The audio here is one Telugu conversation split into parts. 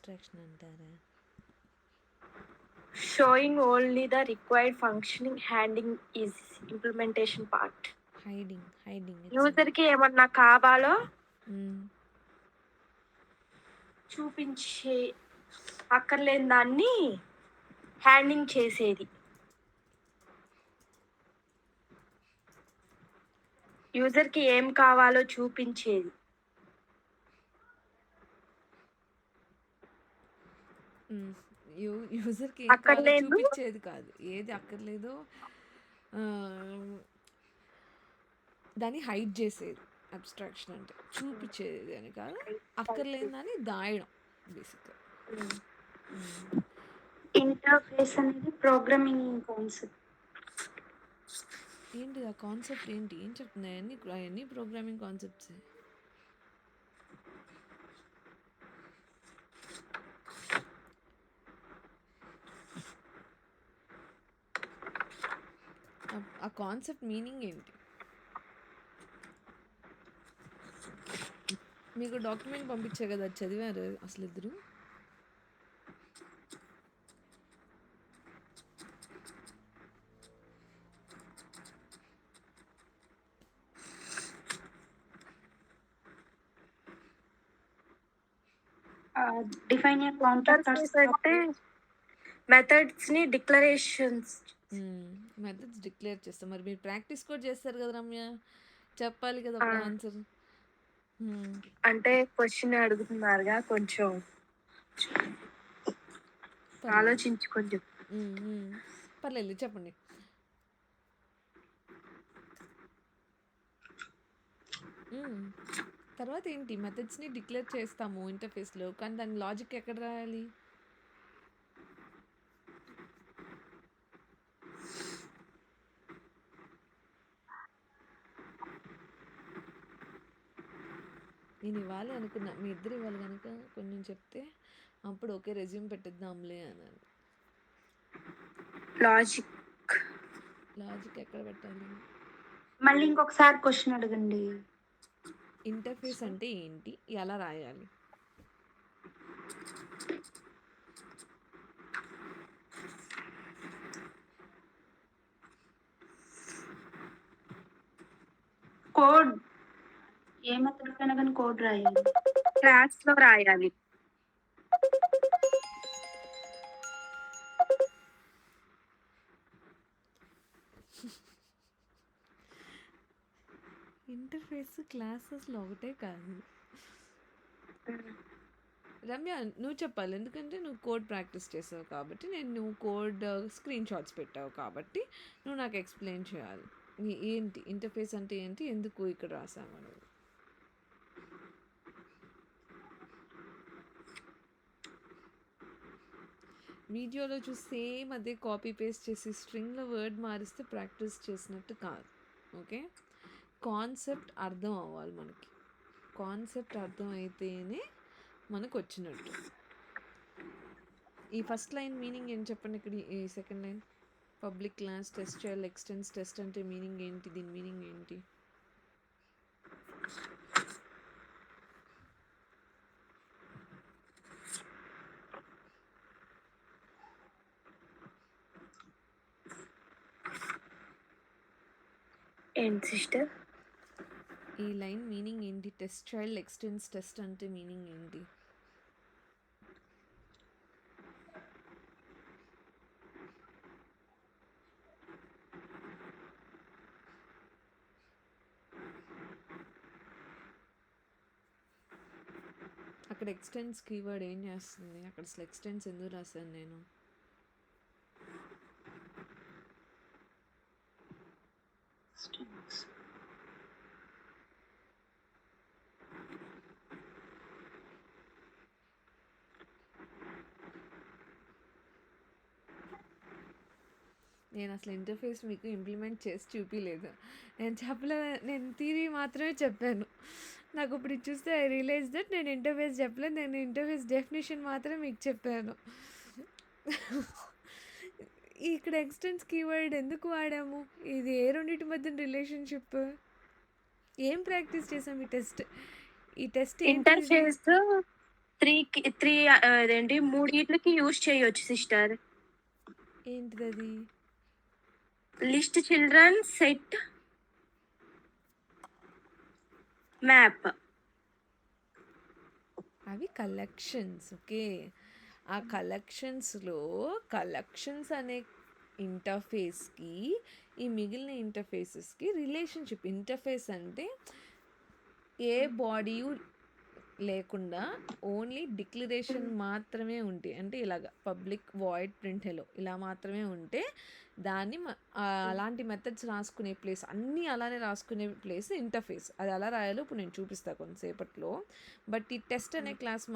అబ్స్ట్రాక్షన్ అంటారా? Showing only the required functioning handling is implementation part. Hiding user కి ఏమన్నా కావాలో హ్మ్. చూపించే అక్కర్లేని దాన్ని హ్యాండింగ్ చేసేది. యూజర్ కి ఏం కావాలో చూపించేది. యూజర్‌కి ఏం కావాలో అక్కర్లేదు చూపిచ్చేది కాదు. ఏది అక్కర్లేదో దాన్ని హైడ్ చేసేది అబ్స్ట్రాక్షన్ అంటే. చూపిచ్చేది అని కాదు. అక్కర్లేనిదాన్ని దాయడం బేసిక్‌గా. ఇంటర్ఫేస్ అనేది ప్రోగ్రామింగ్ కాన్సెప్ట్. ఏంటిది ఆ కాన్సెప్ట్ ఏంటి? ఏం చెప్తున్నాయి? అయన్నీ ప్రోగ్రామింగ్ కాన్సెప్ట్సే. ఆ కాన్సెప్ట్ మీనింగ్ ఏంటి? మీకు డాక్యుమెంట్ పంపించా కదా! అది చదివారా అసలిద్దరు? డిఫైన్ ఏ కాంట్రాక్ట్ అంటే మెథడ్స్ ని డిక్లరేషన్స్ మెథడ్స్ డిక్లేర్ చేస్తాం. మరి మీరు ప్రాక్టీస్ కూడా చేస్తారు కదా రమ్య, చెప్పాలి కదా అప్పుడు ఆన్సర్. అంటే క్వశ్చన్ అడుగుతున్నారుగా, కొంచెం ఆలోచించుకొని చెప్పు. పర్లేదు చెప్పండి. తర్వాత ఏంటి? మెథడ్స్ని డిక్లేర్ చేస్తాము ఇంటర్ఫేస్లో, కానీ దాని లాజిక్ ఎక్కడ రాయాలి? నేను ఇవ్వాలి అనుకున్నా, మీ ఇద్దరు ఇవ్వాలి కనుక కొంచెం చెప్తే అప్పుడు ఓకే రెజ్యూమ్ పెట్టిద్దాంలే అన్నాను. లాజిక్ ఎక్కడ పెట్టాలి? మళ్ళీ ఇంకొకసారి క్వశ్చన్ అడగండి. ఇంటర్ఫేస్ అంటే ఏంటి, ఎలా రాయాలి? కోడ్ ఏ మెథడ్ కైనా కానీ కోడ్ రాయాలి. క్లాస్ లో రాయాలి. ఇంటర్ఫేస్ క్లాసెస్లో ఒకటే కాదు రమ్య, నువ్వు చెప్పాలి. ఎందుకంటే నువ్వు కోడ్ ప్రాక్టీస్ చేసావు కాబట్టి, నువ్వు కోడ్ స్క్రీన్ షాట్స్ పెట్టావు కాబట్టి నువ్వు నాకు ఎక్స్ప్లెయిన్ చేయాలి. ఏంటి ఇంటర్ఫేస్ అంటే ఏంటి, ఎందుకు ఇక్కడ రాసాము అనేది. వీడియోలో చూసి సేమ్ అదే కాపీ పేస్ట్ చేసి స్ట్రింగ్లో వర్డ్ మారిస్తే ప్రాక్టీస్ చేసినట్టు కాదు. ఓకే, కాన్సెప్ట్ అర్థం అవ్వాలి మనకి. కాన్సెప్ట్ అర్థం అయితేనే మనకు వచ్చినట్టు. ఈ ఫస్ట్ లైన్ మీనింగ్ ఏంటి చెప్పండి. ఇక్కడ ఈ second line, public class test చేయాలి ఎక్స్టెన్స్ టెస్ట్ అంటే మీనింగ్ ఏంటి? దీని మీనింగ్ ఏంటి? ఏంటి సిస్టర్ ఈ లైన్ మీనింగ్ ఏంటి? టెస్ట్ చైల్డ్ ఎక్స్టెన్స్ టెస్ట్ అంటే మీనింగ్ ఏంటి? అక్కడ ఎక్స్టెన్స్ కీవర్డ్ ఏం చేస్తుంది? అక్కడ అసలు ఎక్స్టెన్స్ ఎందుకు రాశాను నేను? నేను అసలు ఇంటర్ఫేస్ మీకు ఇంప్లిమెంట్ చేసి చూపించలేదు. నేను థియరీ మాత్రమే చెప్పాను. నాకు ఇప్పుడు చూస్తే ఐ రియలైజ్ దట్ నేను ఇంటర్ఫేస్ చెప్పలేదు. నేను ఇంటర్ఫేస్ డెఫినేషన్ మాత్రం మీకు చెప్పాను. ఇక్కడ ఎక్స్టెన్స్ కీవర్డ్ ఎందుకు వాడాము? ఇది ఏ రెండింటి మధ్య రిలేషన్షిప్? ఏం ప్రాక్టీస్ చేసాం ఈ టెస్ట్? ఇంటర్ఫేస్ త్రీ అదేంటి మూడిట్లకి యూజ్ చేయొచ్చు సిస్టర్. ఏంటిదది? List, children, set, map. అవి కలెక్షన్స్. ఓకే. ఆ కలెక్షన్స్‌లో కలెక్షన్స్ అనే ఇంటర్ఫేస్‌కి, ఈ మిగిలిన ఇంటర్ఫేసెస్‌కి రిలేషన్‌షిప్. ఇంటర్ఫేస్ అంటే ఏ బాడీయు లేకుండా ఓన్లీ డిక్లరేషన్ మాత్రమే ఉంటాయి. అంటే ఇలాగ పబ్లిక్ వాయిడ్ ప్రింట్ హెలో ఇలా మాత్రమే ఉంటే దాన్ని అలాంటి మెథడ్స్ రాసుకునే ప్లేస్, అన్నీ అలానే రాసుకునే ప్లేస్ ఇంటర్ఫేస్. అది ఎలా రాయాలో ఇప్పుడు నేను చూపిస్తా కొంతసేపట్లో. బట్ ఈ టెస్ట్ అనే క్లాస్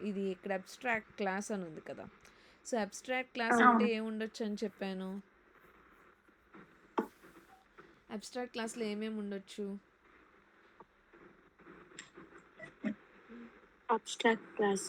ఇది ఇక్కడ అబ్స్ట్రాక్ట్ క్లాస్ అని ఉంది కదా. సో అబ్స్ట్రాక్ట్ క్లాస్ అంటే ఏముండొచ్చు అని చెప్పాను. అబ్స్ట్రాక్ట్ క్లాస్లో ఏమేమి ఉండొచ్చు? అబ్స్ట్రాక్ట్ క్లాస్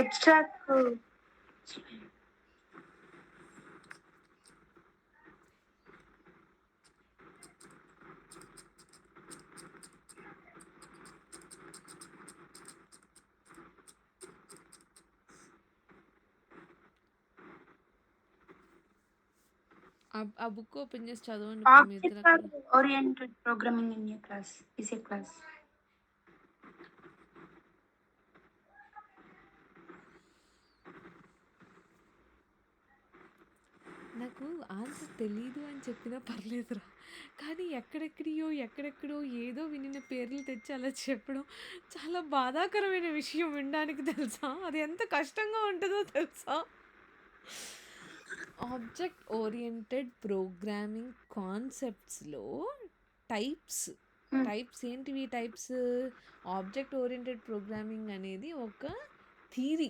ఎక్స్ట్రాక్ట్ ఆ బుక్ ఓపెన్ చేసి చదవండి ఇప్పుడు మీ ఇద్దరు అక్కడ. Object oriented programming in a class is a class. నాకు ఆన్సర్ తెలీదు అని చెప్పినా పర్లేదురా, కానీ ఎక్కడెక్కడో ఏదో వినిన పేర్లు తెచ్చి అలా చెప్పడం చాలా బాధాకరమైన విషయం వినడానికి, తెలుసా? అది ఎంత కష్టంగా ఉంటుందో తెలుసా? ఆబ్జెక్ట్ ఓరియంటెడ్ ప్రోగ్రామింగ్ కాన్సెప్ట్స్లో టైప్స్ ఏంటివి? టైప్స్ ఆబ్జెక్ట్ ఓరియంటెడ్ ప్రోగ్రామింగ్ అనేది ఒక థీరీ.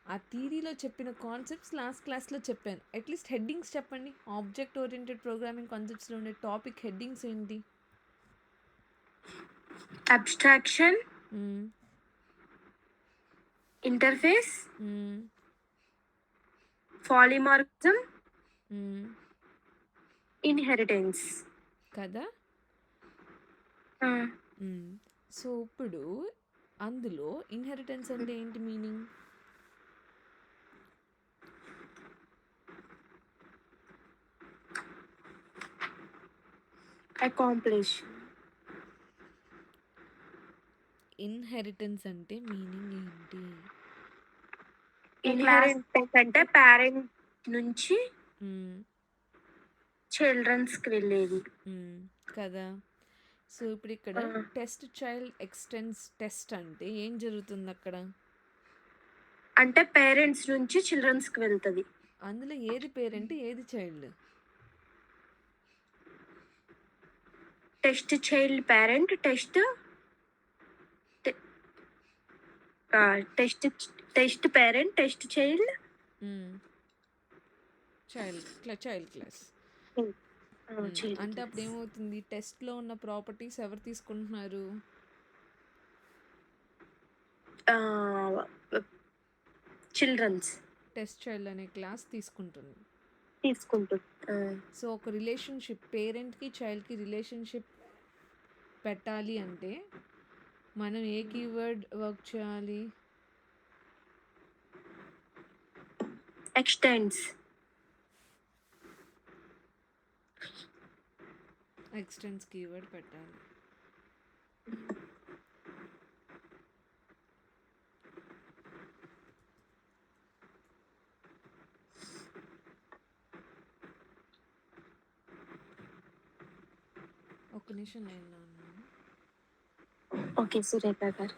ఆ థీరీలో చెప్పిన కాన్సెప్ట్స్ లాస్ట్ క్లాస్లో చెప్పాను. అట్లీస్ట్ హెడ్డింగ్స్ చెప్పండి. ఆబ్జెక్ట్ ఓరియంటెడ్ ప్రోగ్రామింగ్ కాన్సెప్ట్స్లో ఉండే టాపిక్ హెడ్డింగ్స్ ఏంటి? అబ్స్ట్రాక్షన్, ఇంటర్ఫేస్, పాలిమార్ఫిజం, ఇన్హెరిటెన్స్ కదా. సో ఇప్పుడు అందులో ఇన్హెరిటెన్స్ అంటే ఏంటి మీనింగ్? అకాంప్లిష్. ఇన్హెరిటెన్స్ అంటే మీనింగ్ ఏంటి? ఇన్హెరిటెన్స్ అంటే పేరెంట్ నుంచి చిల్డ్రన్స్ కి వెళ్ళేది కదా. సో ఇప్పుడు ఇక్కడ టెస్ట్ చైల్డ్ ఎక్స్టెన్స్ టెస్ట్ అంటే ఏం జరుగుతుంది అక్కడ? అంటే పేరెంట్స్ నుంచి చిల్డ్రన్స్ కి వెళ్తుంది. అందులో ఏది పేరెంట్, ఏది child? Test child parent, test parent, test child class. అంటే అప్పుడు ఏమవుతుంది? టెస్ట్లో ఉన్న ప్రాపర్టీస్ ఎవరు తీసుకుంటున్నారు? చిల్డ్రన్స్. టెస్ట్ చైల్డ్ అనే క్లాస్ తీసుకుంటుంది. సో ఒక రిలేషన్షిప్, పేరెంట్కి చైల్డ్కి రిలేషన్షిప్ పెట్టాలి అంటే మనం ఏ కీవర్డ్ వర్క్ చేయాలి? ఎక్స్టెన్స్ కీవర్డ్ పెట్టాలి. ఒక నిమిషం లైన్లో ఉన్నాను. ఓకే సురేఖ గారు.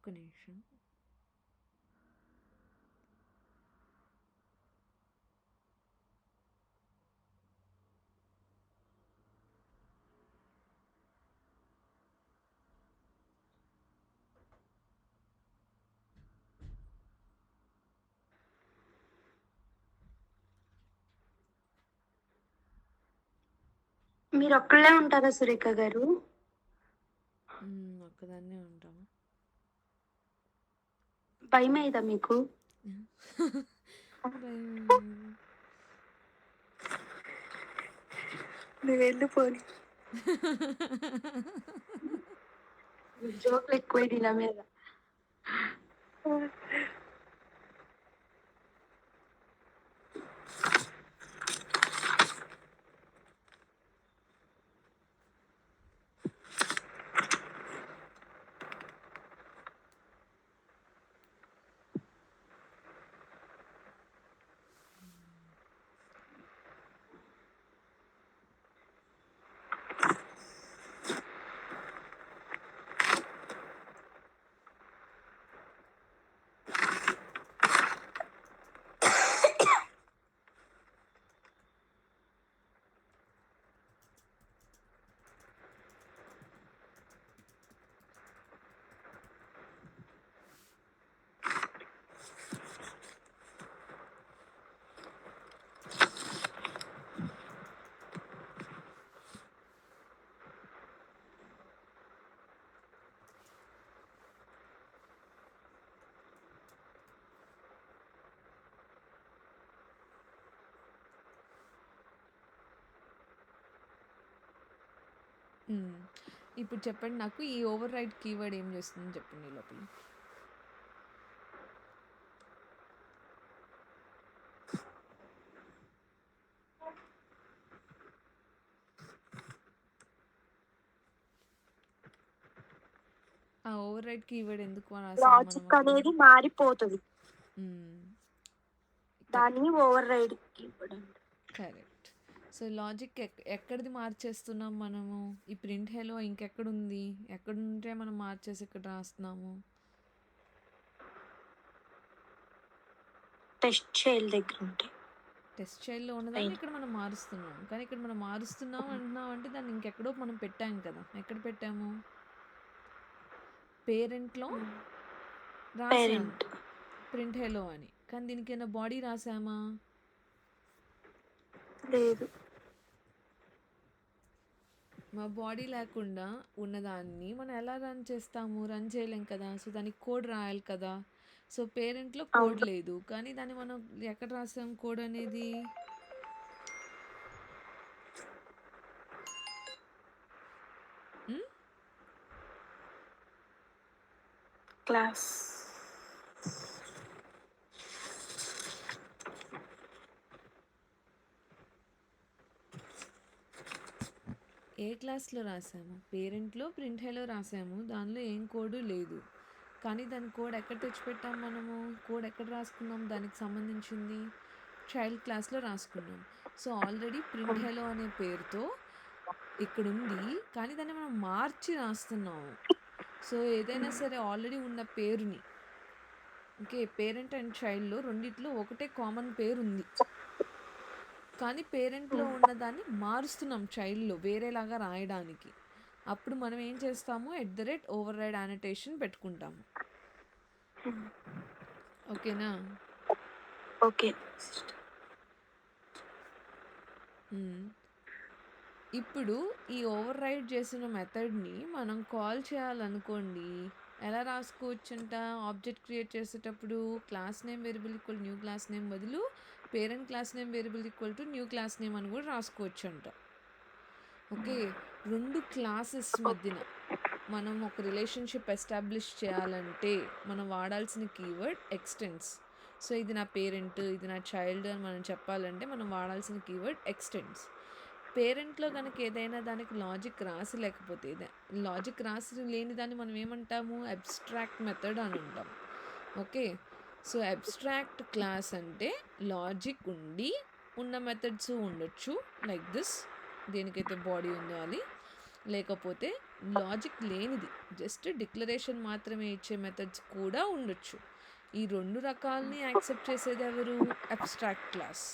ఒక్క నిమిషం. మీరు ఒక్కళ్ళే ఉంటారా సురేఖ గారు? ఒక్కదాన్నే ఉంటాము. భయమైందా మీకు? భయం. నువ్వు వెళ్ళిపోని జోకులు ఎక్కువ నా మీద. ఇప్పుడు చెప్పండి నాకు, ఈ ఓవర్ రైడ్ కీవర్డ్ ఏం చేస్తుందని చెప్పండి ఈ లోపల. ఆ ఓవర్ రైడ్ కీవర్డ్ ఎందుకు రాసాం లాజిక్ అనేది మారిపోతుంది, దాన్ని override keyword. Correct. So logic ఎక్కడిది మార్చేస్తున్నాం మనము? ఈ ప్రింట్ హెలో ఇంకెక్కడుంది? ఎక్కడుంటే మనం మార్చేసి ఇక్కడ రాస్తున్నాము? టెస్ట్ చైల్డ్ దగ్గర ఉంటాయి. టెస్ట్ చైల్డ్లో ఉన్నదాన్ని ఇక్కడ మనం మారుస్తున్నాం, కానీ ఇక్కడ మనం మారుస్తున్నాం అంటున్నాం అంటే దాన్ని ఇంకెక్కడో మనం పెట్టాం కదా. ఎక్కడ పెట్టాము? పేరెంట్లో రాసాము ప్రింట్ హెలో అని, కానీ దీనికి ఏమైనా బాడీ రాసామా? లేదు. మా బాడీ లేకుండా ఉన్నదాన్ని మనం ఎలా రన్ చేస్తాము? రన్ చేయలేం కదా. సో దానికి కోడ్ రాయాలి కదా. సో పేరెంట్లో కోడ్ లేదు, కానీ దాన్ని మనం ఎక్కడ రాసాం కోడ్ అనేది? క్లాస్. ఏ క్లాస్లో రాసాము? పేరెంట్లో ప్రింట్ హెలో రాసాము, దానిలో ఏం కోడ్ లేదు. కానీ దాని కోడ్ ఎక్కడ తెచ్చిపెట్టాం మనము? కోడ్ ఎక్కడ రాసుకున్నాం దానికి సంబంధించింది? చైల్డ్ క్లాస్లో రాసుకున్నాం. సో ఆల్రెడీ ప్రింట్ హెలో అనే పేరుతో ఇక్కడ ఉంది, కానీ దాన్ని మనం మార్చి రాస్తున్నాము. సో ఏదైనా సరే ఆల్రెడీ ఉన్న పేరుని, ఓకే, పేరెంట్ అండ్ చైల్డ్లో రెండిట్లో ఒకటే కామన్ పేరు ఉంది, కానీ పేరెంట్లో ఉన్నదాన్ని మారుస్తున్నాం చైల్డ్లో వేరేలాగా రాయడానికి. అప్పుడు మనం ఏం చేస్తాము? ఓవర్ రైడ్ యానటేషన్ పెట్టుకుంటాము. ఓకేనా? ఓకే. ఇప్పుడు ఈ ఓవర్ రైడ్ చేసిన మెథడ్ని మనం కాల్ చేయాలనుకోండి, ఎలా రాసుకోవచ్చంట? ఆబ్జెక్ట్ క్రియేట్ చేసేటప్పుడు class name variable equal new class name బదులు parent class name variable equal to new class name అని కూడా రాసుకోవచ్చంట. ఓకే, రెండు క్లాసెస్ మధ్యన మనం ఒక రిలేషన్షిప్ ఎస్టాబ్లిష్ చేయాలంటే మనం వాడాల్సిన కీవర్డ్ ఎక్స్టెండ్స్. సో ఇది నా పేరెంట్, ఇది నా చైల్డ్ అని మనం చెప్పాలంటే మనం వాడాల్సిన కీవర్డ్ ఎక్స్టెండ్స్. పేరెంట్లో కనుక ఏదైనా దానికి లాజిక్ రాసి లేకపోతే, లాజిక్ రాసి లేని దాన్ని మనం ఏమంటాము? అబ్స్ట్రాక్ట్ మెథడ్ అని అంటాం. ఓకే, సో అబ్స్ట్రాక్ట్ క్లాస్ అంటే లాజిక్ ఉన్న మెథడ్స్ ఉండొచ్చు, లైక్ దిస్, దేనికైతే బాడీ ఉందో అది. లేకపోతే లాజిక్ లేనిది జస్ట్ డిక్లరేషన్ మాత్రమే ఇచ్చే మెథడ్స్ కూడా ఉండొచ్చు. ఈ 2 రకాలని యాక్సెప్ట్ చేసేది ఎవరు? Abstract class.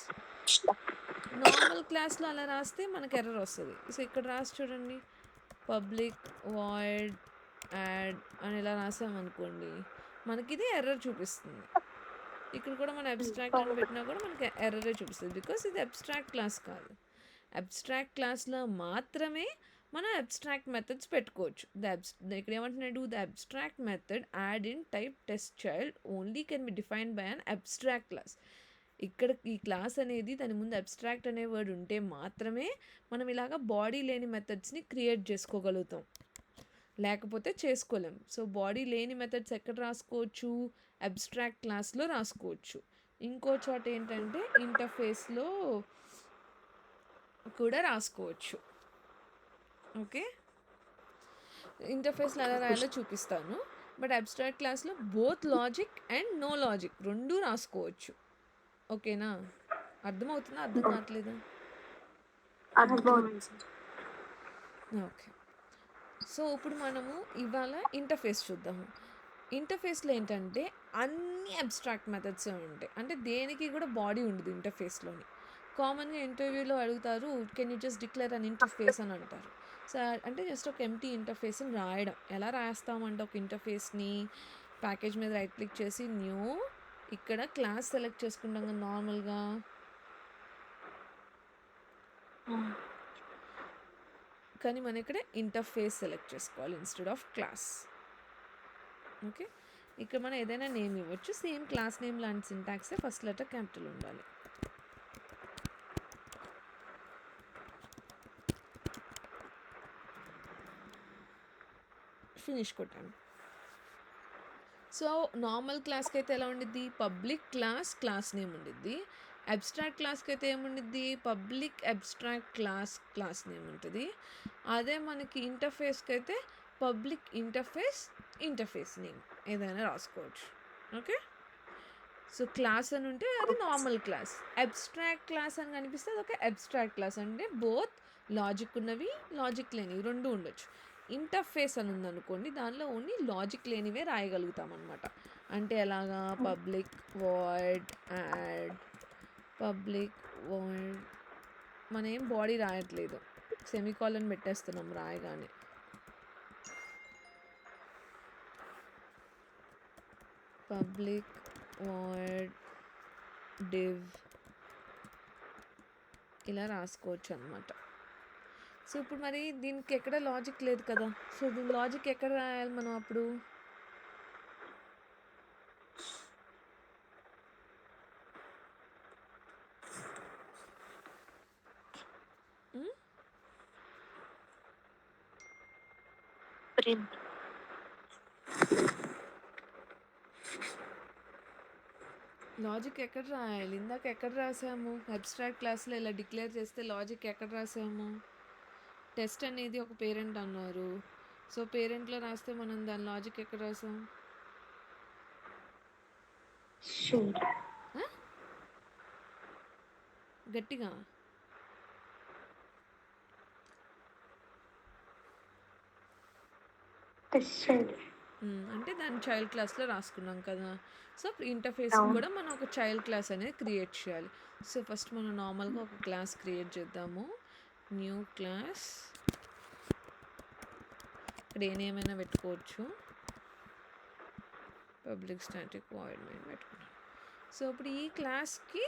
నార్మల్ క్లాస్‌లో అలా రాస్తే మనకు ఎర్రర్ వస్తది. సో, ఇక్కడ రాసి చూడండి. పబ్లిక్ వాయిడ్ యాడ్ అని ఇలా రాసామనుకోండి, మనకిది ఎర్రర్ చూపిస్తుంది. ఇక్కడ కూడా మనం అబ్స్ట్రాక్ట్ అని పెట్టినా కూడా మనకి ఎర్రరే చూపిస్తుంది. బికాస్ ఇది అబ్స్ట్రాక్ట్ క్లాస్ కాదు. అబ్స్ట్రాక్ట్ క్లాస్‌లో మాత్రమే మనం అబ్స్ట్రాక్ట్ మెథడ్స్ పెట్టుకోవచ్చు. ఇక్కడ ఏమంటున్నాడు? The abstract method add in type test child only can be defined by an abstract class. ఇక్కడ ఈ క్లాస్ అనేది దాని ముందు అబ్స్ట్రాక్ట్ అనే వర్డ్ ఉంటే మాత్రమే మనం ఇలాగ బాడీ లేని మెథడ్స్ని క్రియేట్ చేసుకోగలుగుతాం, లేకపోతే చేసుకోలేం. సో బాడీ లేని మెథడ్స్ ఎక్కడ రాసుకోవచ్చు? అబ్స్ట్రాక్ట్ క్లాస్లో రాసుకోవచ్చు. ఇంకో చోట ఏంటంటే ఇంటర్ఫేస్లో కూడా రాసుకోవచ్చు. ఓకే, ఇంటర్ఫేస్లో ఎలా రాయాలో చూపిస్తాను. బట్ అబ్స్ట్రాక్ట్ క్లాస్లో both logic and no logic రెండూ రాసుకోవచ్చు. ఓకేనా? అర్థమవుతుందా? అర్థం కావట్లేదా? ఓకే. సో ఇప్పుడు మనము ఇవాళ ఇంటర్ఫేస్ చూద్దాము. ఇంటర్ఫేస్లో ఏంటంటే అన్ని అబ్స్ట్రాక్ట్ మెథడ్స్ ఉంటాయి. అంటే దేనికి కూడా బాడీ ఉండదు ఇంటర్ఫేస్లోని. కామన్గా ఇంటర్వ్యూలో అడుగుతారు, can you just declare an interface అని అంటారు. సో అంటే జస్ట్ ఒక ఎంటీ ఇంటర్ఫేస్ని రాయడం. ఎలా రాస్తామంటే ఒక ఇంటర్ఫేస్ని ప్యాకేజ్ మీద రైట్ క్లిక్ చేసి న్యూ, ఇక్కడ క్లాస్ సెలెక్ట్ చేసుకుంటాం కదా నార్మల్గా. కానీ మనం ఇక్కడ ఇంటర్ఫేస్ సెలెక్ట్ చేసుకోవాలి ఇన్స్టెడ్ ఆఫ్ క్లాస్. ఓకే, ఇక్కడ మనం ఏదైనా నేమ్ ఇవ్వచ్చు. సేమ్ క్లాస్ నేమ్ లాంటి సింటాక్సే, ఫస్ట్ లెటర్ క్యాపిటల్ ఉండాలి. ఫినిష్ కొట్టాను. సో నార్మల్ క్లాస్కి అయితే ఎలా ఉండిద్ది? పబ్లిక్ క్లాస్ క్లాస్ నేమ్ ఉండిద్ది. అబ్స్ట్రాక్ట్ క్లాస్కి అయితే ఏముండిద్ది? పబ్లిక్ అబ్స్ట్రాక్ట్ క్లాస్ నేమ్ ఉంటుంది. అదే మనకి ఇంటర్ఫేస్కి అయితే పబ్లిక్ ఇంటర్ఫేస్ నేమ్ ఏదైనా రాసుకోవచ్చు. ఓకే, సో క్లాస్ అని ఉంటే అది నార్మల్ క్లాస్. అబ్స్ట్రాక్ట్ క్లాస్ అని కనిపిస్తే అది ఒక అబ్స్ట్రాక్ట్ క్లాస్. అంటే బోత్ లాజిక్ ఉన్నవి లాజిక్ లేనివి రెండు ఉండొచ్చు. ఇంటర్ఫేస్ అని ఉందనుకోండి, దానిలో ఓన్లీ లాజిక్ లేనివే రాయగలుగుతాం అనమాట. అంటే ఎలాగా? Public void add, public void, మనం ఏం బాడీ రాయట్లేదు, సెమీకాలన్ పెట్టేస్తున్నాం రాయగానే. పబ్లిక్ వాయిడ్ డివ్ ఇలా రాసుకోవచ్చు అనమాట. సో ఇప్పుడు మరి దీనికి ఎక్కడ లాజిక్ లేదు కదా. సో దీని లాజిక్ ఎక్కడ రాయాలి మనం అప్పుడు? లాజిక్ ఎక్కడ రాయాలి? ఇందాక ఎక్కడ రాసాము? అబ్స్ట్రాక్ట్ క్లాస్లో ఇలా డిక్లేర్ చేస్తే లాజిక్ ఎక్కడ రాసాము? టెస్ట్ అనేది ఒక పేరెంట్ అన్నారు. సో పేరెంట్లో రాస్తే మనం దాని లాజిక్ ఎక్కడ రాసాం? గట్టిగా అంటే దాని చైల్డ్ క్లాస్లో రాసుకున్నాం కదా. సో ఇంటర్ఫేస్ కూడా మనం ఒక చైల్డ్ క్లాస్ అనేది క్రియేట్ చేయాలి. సో ఫస్ట్ మనం నార్మల్గా ఒక క్లాస్ క్రియేట్ చేద్దాము. న్యూ క్లాస్, ఇక్కడ ఏమైనా పెట్టుకోవచ్చు. పబ్లిక్ స్టాటిక్ వాయిడ్ మెయిన్ పెట్టుకున్నాం. సో ఇప్పుడు ఈ క్లాస్కి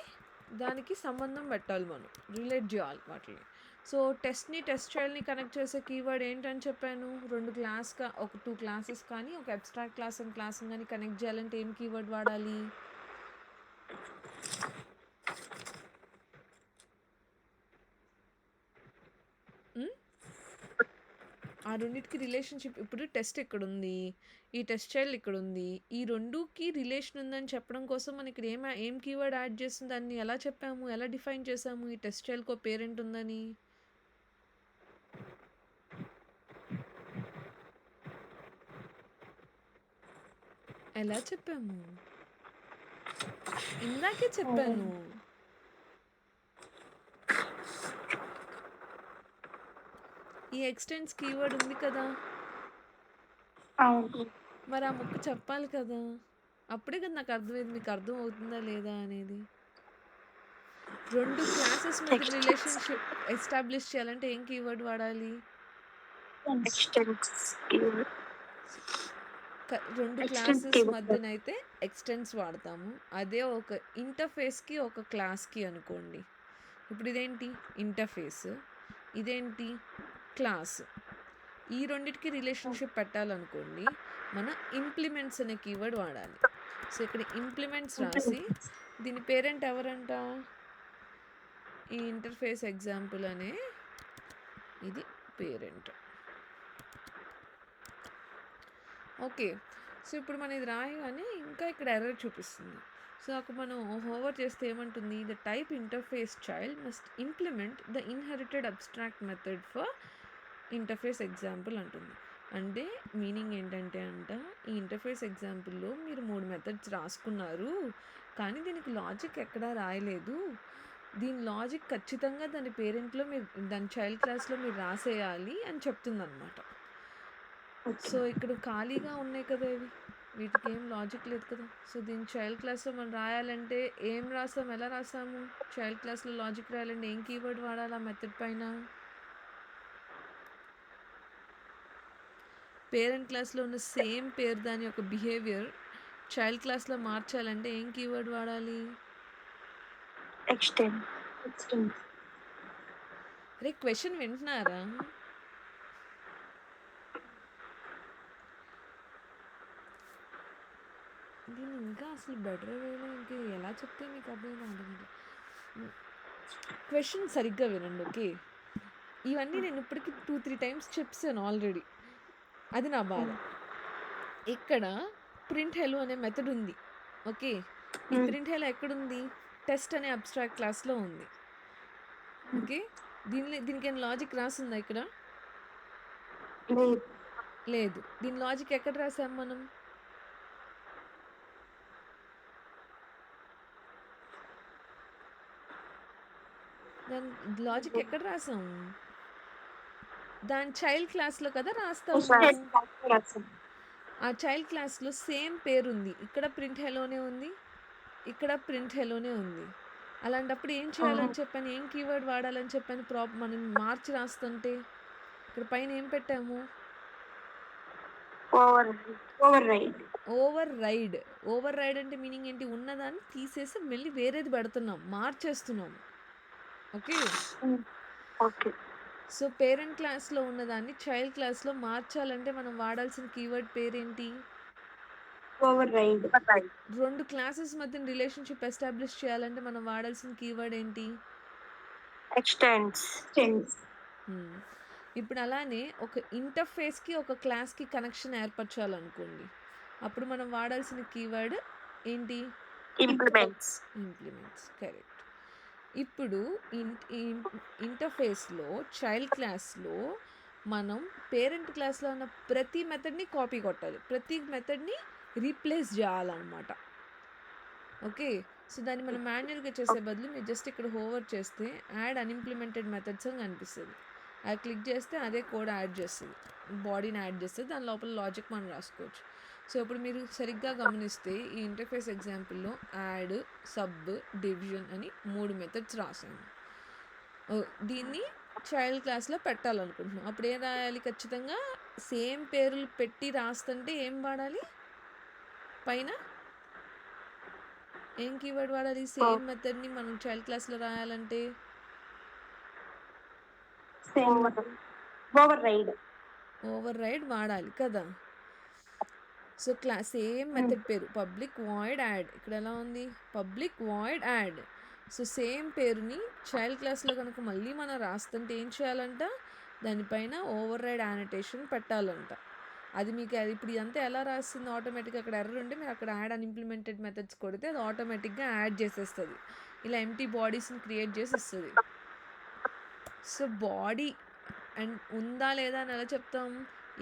దానికి సంబంధం పెట్టాలి, మనం రిలేట్ చేయాలి వాటిని. సో టెస్ట్ చైల్డ్ని కనెక్ట్ చేసే కీవర్డ్ ఏంటని చెప్పాను? ఒక 2 క్లాసెస్ కానీ ఒక అబ్స్ట్రాక్ట్ క్లాస్ అండ్ క్లాస్ కానీ కనెక్ట్ చేయాలంటే ఏం కీవర్డ్ వాడాలి? ఆ రెండింటికి రిలేషన్షిప్. ఇప్పుడు టెస్ట్ ఇక్కడ ఉంది, ఈ టెస్ట్ చైల్డ్ ఇక్కడ ఉంది. ఈ రెండుకి రిలేషన్ ఉందని చెప్పడం కోసం మనం ఇక్కడ ఏం కీవర్డ్ యాడ్ చేస్తుంది, దాన్ని ఎలా చెప్పాము, ఎలా డిఫైన్ చేసాము? ఈ టెస్ట్ చైల్డ్కి పేరెంట్ ఉందని ఎలా చెప్పాము? ఇందాకే చెప్పాను. ఈ ఎక్స్టెండ్స్ కీవర్డ్ ఉంది కదా, అవును. మరి ఆ ముక్క చెప్పాలి కదా, అప్పుడే కదా నాకు అర్థమైంది మీకు అర్థం అవుతుందా లేదా అనేది. 2 క్లాసెస్ మధ్య Extends. రిలేషన్‌షిప్ ఎస్టాబ్లిష్ చేయాలంటే ఏం కీవర్డ్ వాడాలి? Extends keyword. 2 Extends classes keyword. మధ్యనైతే ఎక్స్టెన్స్ వాడతాము. అదే ఒక ఇంటర్ఫేస్‌కి ఒక క్లాస్‌కి అనుకోండి. ఇప్పుడు ఇదేంటి ఇంటర్ఫేస్, ఇదేంటి క్లాస్. ఈ రెండిటికి రిలేషన్‌షిప్ పెట్టాలనుకోండి, మన ఇంప్లిమెంట్స్ అనే కీవర్డ్ వాడాలి. సో ఇక్కడ ఇంప్లిమెంట్స్ రాసి దీని పేరెంట్ ఎవరంట? ఈ ఇంటర్ఫేస్ ఎగ్జాంపుల్ అనే ఇది పేరెంట్. ఓకే. సో ఇప్పుడు మనం ఇది రాయగానే ఇంకా ఇక్కడ ఎర్రర్ చూపిస్తుంది. సో అక్కడ మనం హోవర్ చేస్తే ఏమంటుంది? The type interface child must implement the inherited abstract method for interface example అంటుంది. అంటే మీనింగ్ ఏంటంటే ఈ ఇంటర్ఫేస్ ఎగ్జాంపుల్లో మీరు 3 మెథడ్స్ రాసుకున్నారు, కానీ దీనికి లాజిక్ ఎక్కడా రాయలేదు. దీని లాజిక్ ఖచ్చితంగా దాని పేరెంట్లో మీరు దాని చైల్డ్ క్లాస్లో మీరు రాసేయాలి అని చెప్తుందన్నమాట. సో ఇక్కడ ఖాళీగా ఉన్నాయి కదా ఇవి, వీటికి ఏం లాజిక్ లేదు కదా. సో దీని చైల్డ్ క్లాస్లో మనం రాయాలంటే ఏం రాసాము, ఎలా రాసాము? చైల్డ్ క్లాస్లో లాజిక్ రాయాలంటే ఏం కీవర్డ్ వాడాలి ఆ మెథడ్ పైన? పేరెంట్ క్లాస్లో ఉన్న సేమ్ పేరు దాని యొక్క బిహేవియర్ చైల్డ్ క్లాస్లో మార్చాలంటే ఏం కీవర్డ్ వాడాలి? Extend. అరే క్వశ్చన్ వింటున్నారా? దీన్ని ఇంకా అసలు బెటర్ వేలో ఇంకా ఎలా చెప్తే మీకు అర్థమైంది. క్వశ్చన్ సరిగ్గా వినండి, ఓకే? ఇవన్నీ నేను ఇప్పటికి 2-3 టైమ్స్ చెప్పాను ఆల్రెడీ, అది నా బాధ. ఇక్కడ ప్రింట్ హెలో అనే మెథడ్ ఉంది, ఓకే? ఈ ప్రింట్ హెలో ఎక్కడుంది? టెస్ట్ అనే అబ్స్ట్రాక్ట్ క్లాస్లో ఉంది, ఓకే? దీనికి ఏం లాజిక్ రాసిందా ఇక్కడ? లేదు. దీని లాజిక్ ఎక్కడ రాసాం మనం? దాని లాజిక్ ఎక్కడ రాసాము? దాని చైల్డ్ క్లాస్లో కదా రాస్తాము. ఆ చైల్డ్ క్లాస్లో సేమ్ పేరు ఉంది, ఇక్కడ ప్రింట్ హెలోనే ఉంది, ఇక్కడ ప్రింట్ హెలోనే ఉంది. అలాంటప్పుడు ఏం చేయాలని చెప్పాను, ఏం కీవర్డ్ వాడాలని చెప్పాను? మనం మార్చి రాస్తుంటే ఇక్కడ పైన ఏం పెట్టాము? ఓవర్ రైడ్ అంటే మీనింగ్ ఏంటి? ఉన్నదాన్ని తీసేసి మళ్ళీ వేరేది పెడుతున్నాం, మార్చేస్తున్నాం, ఓకే? సో పేరెంట్ క్లాస్లో ఉన్నదాన్ని చైల్డ్ క్లాస్లో మార్చాలంటే మనం వాడాల్సిన కీవర్డ్ పేరేంటి? Override. 2 క్లాసెస్ మధ్య రిలేషన్షిప్ ఎస్టాబ్లిష్ చేయాలంటే మనం వాడాల్సిన కీవర్డ్ ఏంటి? Extends. ఇప్పుడు అలానే ఒక ఇంటర్ఫేస్కి ఒక క్లాస్కి కనెక్షన్ ఏర్పరచాలనుకోండి, అప్పుడు మనం వాడాల్సిన కీవర్డ్ ఏంటి? Implements. కరెక్ట్. ఇప్పుడు ఇంటర్ఫేస్లో చైల్డ్ క్లాస్లో మనం పేరెంట్ క్లాస్లో ఉన్న ప్రతి మెథడ్ని కాపీ కొట్టాలి, ప్రతి మెథడ్ని రీప్లేస్ చేయాలన్నమాట, ఓకే? సో దాన్ని మనం మాన్యువల్గా చేసే బదులు మీరు జస్ట్ ఇక్కడ హోవర్ చేస్తే యాడ్ అన్ఇంప్లిమెంటెడ్ మెథడ్స్ అని కనిపిస్తుంది. అది క్లిక్ చేస్తే అదే కోడ్ యాడ్ చేస్తుంది, బాడీని యాడ్ చేస్తుంది, దాని లోపల లాజిక్ మనం రాసుకోవచ్చు. సో ఇప్పుడు మీరు సరిగ్గా గమనిస్తే ఈ ఇంటర్ఫేస్ ఎగ్జాంపుల్లో యాడ్, సబ్, డివిజన్ అని 3 మెథడ్స్ రాసాము. దీన్ని చైల్డ్ క్లాస్లో పెట్టాలనుకుంటున్నాం, అప్పుడు ఏం రాయాలి? ఖచ్చితంగా సేమ్ పేర్లు పెట్టి రాస్తుంటే ఏం వాడాలి? పైన ఏం కీవర్డ్ వాడాలి? సేమ్ మెథడ్ని మనం చైల్డ్ క్లాస్లో రాయాలంటే ఓవర్ రైడ్ వాడాలి కదా. సో సేమ్ మెథడ్ పేరు పబ్లిక్ వాయిడ్ యాడ్, ఇక్కడ ఎలా ఉంది? Public void add. So same పేరుని చైల్డ్ క్లాస్లో కనుక మళ్ళీ మనం రాస్తుంటే ఏం చేయాలంట? దానిపైన ఓవర్ రైడ్ యానటేషన్ పెట్టాలంట. అది మీకు ఇప్పుడు ఇదంతా ఎలా రాస్తుంది? ఆటోమేటిక్గా అక్కడ ఎర్రర్ ఉంటే మీరు అక్కడ యాడ్ అన్ఇంప్లిమెంటెడ్ మెథడ్స్ కొడితే అది ఆటోమేటిక్గా యాడ్ చేసేస్తుంది, ఇలా ఎంటీ బాడీస్ని క్రియేట్ చేసి ఇస్తుంది. సో బాడీ అండ్ ఉందా లేదా అని ఎలా చెప్తాం?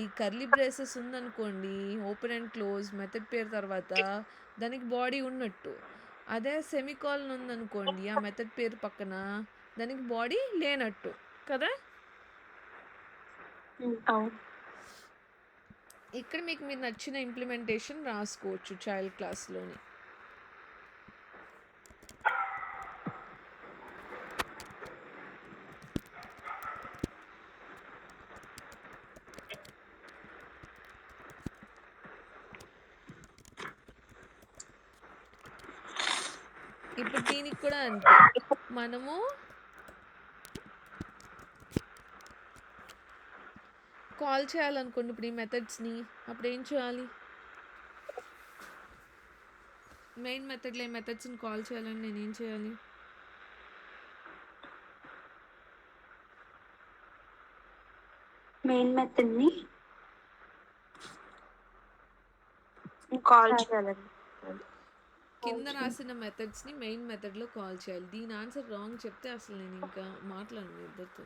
ఈ కర్లీ బ్రేసెస్ ఉందనుకోండి, ఓపెన్ అండ్ క్లోజ్ మెథడ్ పేరు తర్వాత దానికి బాడీ ఉన్నట్టు. అదే సెమికాలన్ ఉందనుకోండి ఆ మెథడ్ పేరు పక్కన, దానికి బాడీ లేనట్టు కదా. అవును. ఇక్కడ మీకు మీరు నచ్చిన ఇంప్లిమెంటేషన్ రాసుకోవచ్చు చైల్డ్ క్లాస్లోని. ఇప్పుడు దీనికి కూడా అంతే. మనము కాల్ చేయాలనుకోండి ఇప్పుడు ఈ మెథడ్స్ని, అప్పుడు ఏం చేయాలి? మెయిన్ మెథడ్లో ఈ మెథడ్స్ని కాల్ చేయాలని నేనేం చేయాలి? మెయిన్ మెథడ్ ని కాల్ చేయాలండి. కింద రాసిన మెథడ్స్ని మెయిన్ మెథడ్లో కాల్ చేయాలి. దీని ఆన్సర్ రాంగ్ చెప్తే అసలు నేను ఇంకా మాట్లాడను మీ ఇద్దరితో.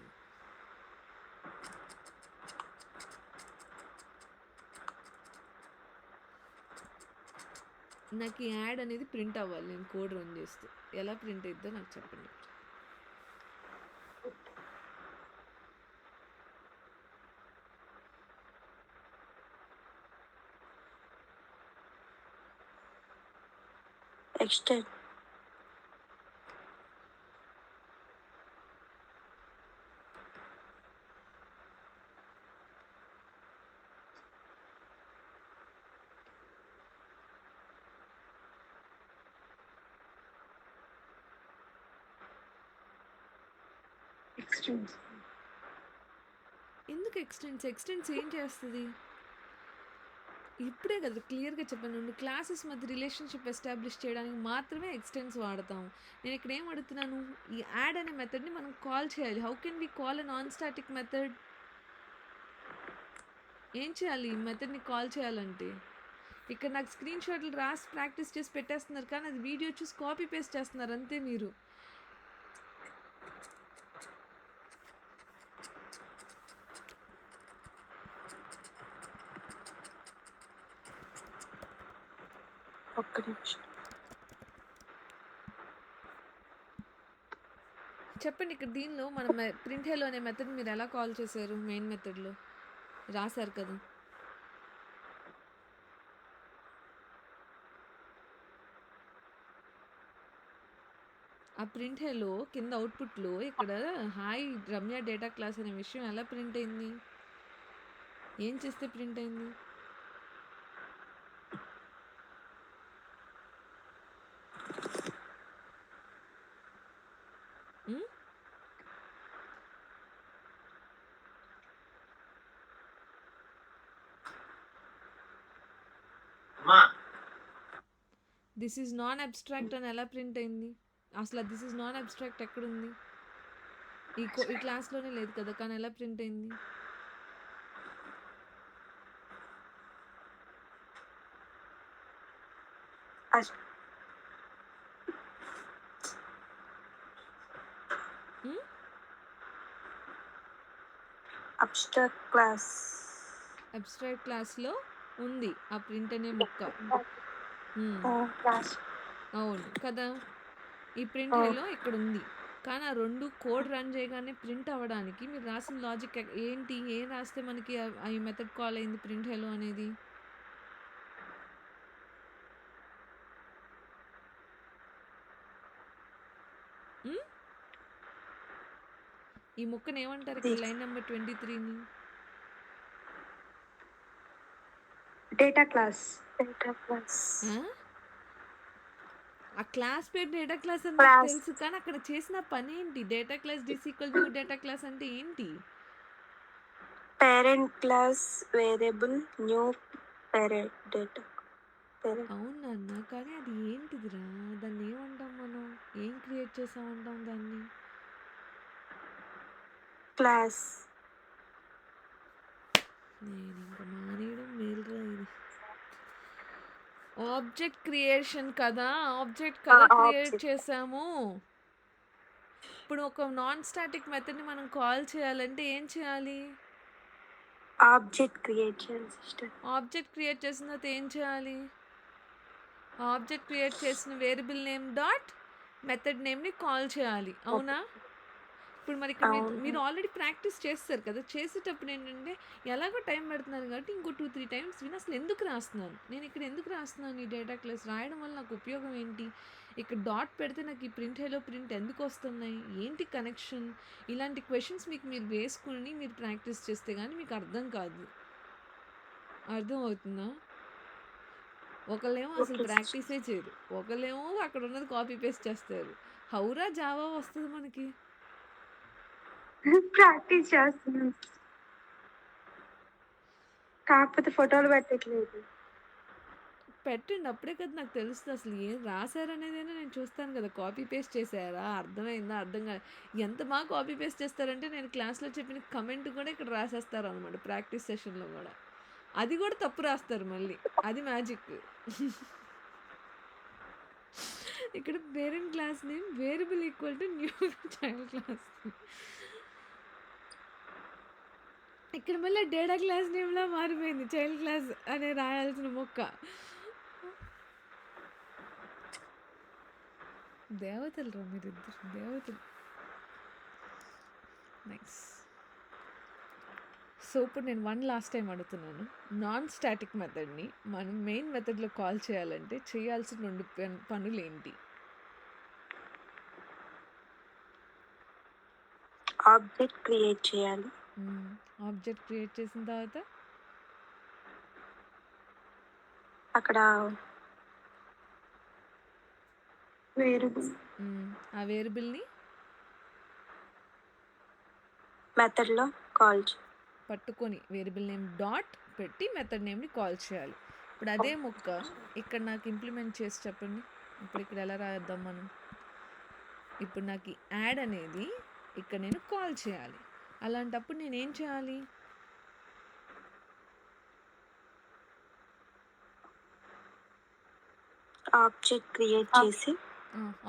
నాకు ఈ యాడ్ అనేది ప్రింట్ అవ్వాలి నేను కోడ్ రన్ చేస్తే. ఎలా ప్రింట్ అయిద్దో నాకు చెప్పండి. ఎక్స్టెండ్ ఎక్స్టెన్స్ ఎందుకు ఎక్స్టెన్స్ ఏం చేస్తుంది? ఇప్పుడే కదా క్లియర్గా చెప్పాను, నువ్వు క్లాసెస్ మధ్య రిలేషన్షిప్ ఎస్టాబ్లిష్ చేయడానికి మాత్రమే ఎక్స్టెన్స్ వాడతాం. నేను ఇక్కడ ఏం అడుగుతున్నాను, ఈ యాడ్ అనే మెథడ్ని మనం కాల్ చేయాలి. How can we call a non static method? ఏం చేయాలి ఈ మెథడ్ని కాల్ చేయాలంటే? ఇక్కడ నాకు స్క్రీన్ షాట్లు రాసి ప్రాక్టీస్ చేసి పెట్టేస్తున్నారు, కానీ అది వీడియో చూసి కాపీ పేస్ట్ చేస్తున్నారు అంతే మీరు. ఒక్క నిమిషం. చెప్పండి ఇక్కడ దీనిలో మనం ప్రింట్ హెలో అనే మెథడ్ మీరు ఎలా కాల్ చేశారు? మెయిన్ మెథడ్లో రాశారు కదా. ఆ ప్రింట్ హెలో కింద అవుట్పుట్లో ఇక్కడ హాయ్ రమ్య డేటా క్లాస్ అనే విషయం ఎలా ప్రింట్ అయింది? ఏం చేస్తే ప్రింట్ అయింది? ఉమ్? దిస్ ఈజ్ నాన్ అబ్స్ట్రాక్ట్ అని ఎలా ప్రింట్ అయింది? అసలు దిస్ ఈజ్ నాన్ అబ్స్ట్రాక్ట్ ఎక్కడుంది? ఈ క్లాస్లోనే లేదు కదా, కానీ ఎలా ప్రింట్ అయింది? అబ్స్ట్రాక్ట్ క్లాస్ అబ్స్ట్రాక్ట్ క్లాస్లో ఉంది ఆ ప్రింట్ అనే ముక్క. క్లాస్ అవును కదా, ఈ ప్రింట్ హెలో ఇక్కడ ఉంది. కానీ ఆ రెండు కోడ్ రన్ చేయగానే ప్రింట్ అవ్వడానికి మీరు రాసిన లాజిక్ ఏంటి? ఏం రాస్తే మనకి ఈ మెథడ్ కాల్ అయింది ప్రింట్ హెలో అనేది? ఉమ్? ఈ ముక్కను ఏమంటారు ఇక్కడ లైన్ నెంబర్ 23ని? డేటా క్లాస్ ఆ? ఆ క్లాస్ పేరు డేటా క్లాస్ అని నాకు Class. తెలుసు, కానీ అక్కడ చేసిన పని ఏంటి? Data class d is equal new data class అంటే ఏంటి? Parent class variable new parent data parent అవునా అన్న, కానీ అది ఏంటిదిరా? దాన్ని ఏమంటాం మనం? ఏం క్రియేట్ చేసామంటాం దాన్ని? క్లాస్. నేను ఇంకా మానేయడం మేలురా ఇది. ఆబ్జెక్ట్ క్రియేషన్ కదా, ఆబ్జెక్ట్ కదా క్రియేట్ object. చేసాము. ఇప్పుడు ఒక నాన్ స్టాటిక్ మెథడ్ని మనం కాల్ చేయాలంటే ఏం చేయాలి? ఆబ్జెక్ట్ క్రియేట్ చేయాలి సిస్టర్. ఆబ్జెక్ట్ క్రియేట్ చేసిన తర్వాత ఏం చేయాలి? ఆబ్జెక్ట్ క్రియేట్ చేసిన వేరియబుల్ నేమ్ డాట్ మెథడ్ నేమ్ని కాల్ చేయాలి, అవునా? ఇప్పుడు మరి ఇక్కడ మీరు అవును. ఆల్రెడీ ప్రాక్టీస్ చేస్తారు కదా! చేసేటప్పుడు ఏంటంటే ఎలాగో టైం పెడుతున్నాను కాబట్టి ఇంకో 2, 3 టైమ్స్ విని అసలు ఎందుకు రాస్తున్నాను? నేను ఇక్కడ ఎందుకు రాస్తున్నాను ఈ డేటా క్లాస్? రాయడం వల్ల నాకు ఉపయోగం ఏంటి? ఇక్కడ డాట్ పెడితే నాకు ఈ ప్రింట్ హెలో ప్రింట్ ఎందుకు వస్తున్నాయి? ఏంటి కనెక్షన్? ఇలాంటి క్వెషన్స్ మీకు మీరు వేసుకొని మీరు ప్రాక్టీస్ చేస్తే గానీ మీకు అర్థం కాదు. అర్థమవుతుందా? ఒకళ్ళేమో అసలు ఓకే సిస్టర్. ప్రాక్టీసే చేయరు. ఒకళ్ళేమో అక్కడ ఉన్నది కాపీ పేస్ట్ చేస్తారు. హౌరా జావా వస్తది మనకి. ప్రాక్టీస్ చేస్తున్నాను. కాకపోతే ఫోటోలు పెట్టట్లేదు. పెట్టండి. అప్పుడే కదా నాకు తెలుస్తది అసలు ఏం రాసారనేదైనా నేను చూస్తాను కదా! కాపీ పేస్ట్ చేసారా? అర్థమైందా? అర్థం కాలే ఎంత బాగా కాపీ పేస్ట్ చేస్తారంటే నేను క్లాస్‌లో చెప్పిన కమెంట్ కూడా ఇక్కడ రాసేస్తారనమాట ప్రాక్టీస్ సెషన్‌లో గూడా. అది కూడా తప్పు రాస్తారు మళ్ళీ. అది మ్యాజిక్. ఇక్కడ parent class name variable equal to new child class name. ఇక్కడ మళ్ళీ డేటా క్లాస్ నేమ్‌లా మారిపోయింది. చైల్డ్ క్లాస్ అనే రాయాల్సిన మొక్క. దేవతలురా మీరిద్దరు. దేవతలు. నైస్. సో, ఇప్పుడు నేను వన్ లాస్ట్ టైమ్ అడుగుతున్నాను. నాన్ స్టాటిక్ మెథడ్‌ని మనం మెయిన్ మెథడ్‌లో కాల్ చేయాలంటే చేయాల్సిన 2 పనులేంటి? ఆబ్జెక్ట్ క్రియేట్ చేయాలి. ఆబ్జెక్ట్ క్రియేట్ చేసిన తర్వాత అక్కడ వేరియబుల్ ఆ వేరియబుల్‌ని మెథడ్లో కాల్ పట్టుకొని వేరియబుల్ నేమ్ డాట్ పెట్టి మెథడ్ నేమ్‌ని కాల్ చేయాలి. ఇప్పుడు అదే మొక్క ఇక్కడ నాకు ఇంప్లిమెంట్ చేసి చెప్పండి. ఇప్పుడు ఇక్కడ ఎలా రాద్దాం మనం? ఇప్పుడు నాకు ఈ యాడ్ అనేది ఇక్కడ నేను కాల్ చేయాలి. అలాంటప్పుడు నేనేం చేయాలి? ఆబ్జెక్ట్ క్రియేట్ చేసి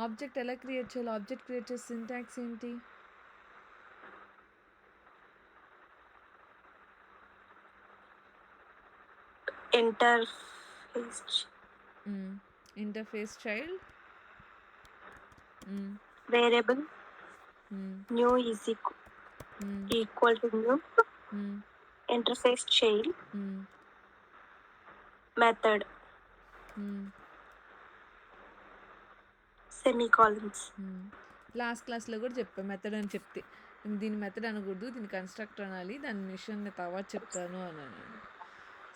ఆబ్జెక్ట్ ఎలా క్రియేట్ చేయాలి? ఆబ్జెక్ట్ క్రియేట్ చేసే సింటాక్స్ ఏంటి? Interface child variable new is equal to new interface child method semicolons. Last క్లాస్లో కూడా చెప్పాను మెథడ్ అని చెప్తే దీని మెథడ్ అనకూడదు, దీన్ని కన్స్ట్రక్ట్ అనాలి, దాని మిషన్ తర్వాత చెప్తాను అన్నాను.